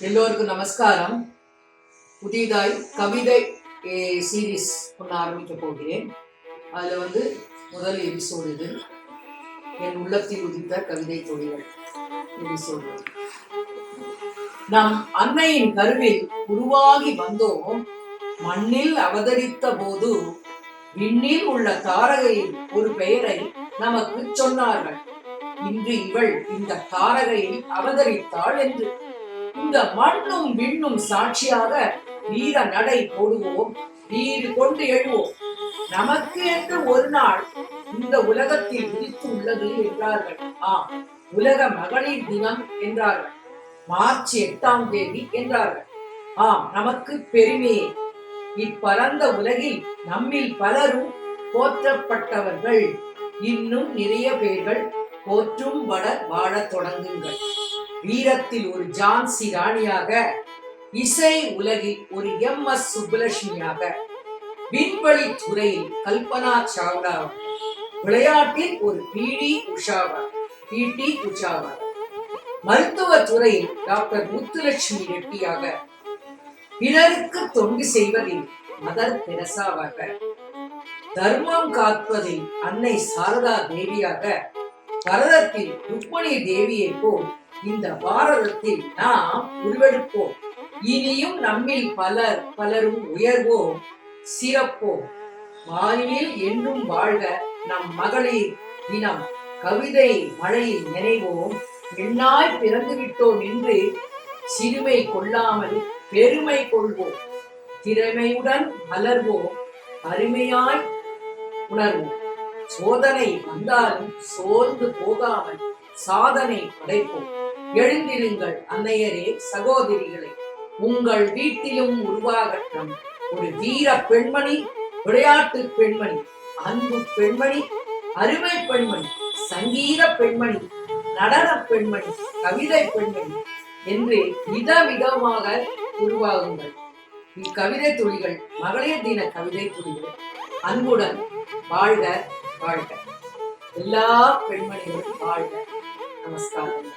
எல்லோருக்கும் நமஸ்காரம். புதிதாய் கவிதை சீரீஸ் ஒன்று ஆரம்பிக்க போகிறேன். அதில் முதல் எபிசோடு இது. என் உள்ளத்தில் உதித்த கவிதை தொழில்கள் எபிசோடு. நம் அன்னையின் கருவில் உருவாகி வந்தோம். மண்ணில் அவதரித்த போது விண்ணில் உள்ள தாரகையில் ஒரு பெயரை நமக்கு சொன்னார்கள். இன்று இவள் இந்த தாரகையில் அவதரித்தாள் என்று. இந்த மண்ணும் விண்ணும் சாட்சியாக வீர நடை போடுவோம், வீடு கொண்டு எழுவோம். நமக்கு என்று ஒரு நாள் இந்த உலகத்தில் விதித்து உள்ளது என்றார்கள். உலக மகளிர் தினம் என்றார்கள். மார்ச் 8ஆம் தேதி என்றார்கள். நமக்கு பெருமையே. இப்பரந்த உலகில் நம்மில் பலரும் போற்றப்பட்டவர்கள். இன்னும் நிறைய பேர்கள் போற்றும் வாழ தொடங்குங்கள். வீரத்தில் ஒரு ஜான்சி ராணியாக, இசை உலகில் ஒரு MS சுப்புலட்சுமியாக, விண்வெளி துறையில் கல்பனா சாவ்லா, விளையாட்டில் ஒரு PT உஷாவாக, மருத்துவ துறையில் டாக்டர் முத்துலட்சுமி ரெட்டியாக, பிறருக்கு தொண்டு செய்வதில் மதர் தெரசாவாக, தர்மம் காப்பதில் அன்னை சாரதா தேவியாக, பரதத்தில் ருக்மணி தேவியை போல் இந்த பாரதத்தில் நாம் உருவெடுப்போம். இனியும் நம்மில் பலரும் உயர்வோம், சிறப்போம். வானில் என்றும் வாழ்க நம் மகளிர் தினம். கவிதை மழையில் நினைவோம். பெண்ணாய் பிறந்து விட்டோம் என்று சிறுமை கொள்ளாமல் பெருமை கொள்வோம். திறமையுடன் மலர்வோம், அருமையாய் உணர்வோம். சோதனை வந்தாலும் சோர்ந்து போகாமல் சாதனை படைப்போம். எழுந்திருங்கள் அன்னையரே, சகோதரிகளை. உங்கள் வீட்டிலும் உருவாகட்டும் ஒரு வீர பெண்மணி, விளையாட்டு பெண்மணி, அன்பு பெண்மணி, அருமை பெண்மணி, சங்கீத பெண்மணி, நடன பெண்மணி, கவிதை பெண்மணி என்று விதவிதமாக உருவாகுங்கள். இக்கவிதை துளிகள் மகளிர் தின கவிதை துளிகள். அன்புடன் வாழ்க வாழ்க. எல்லா பெண்மணிகளும் வாழ்க. நமஸ்காரம்.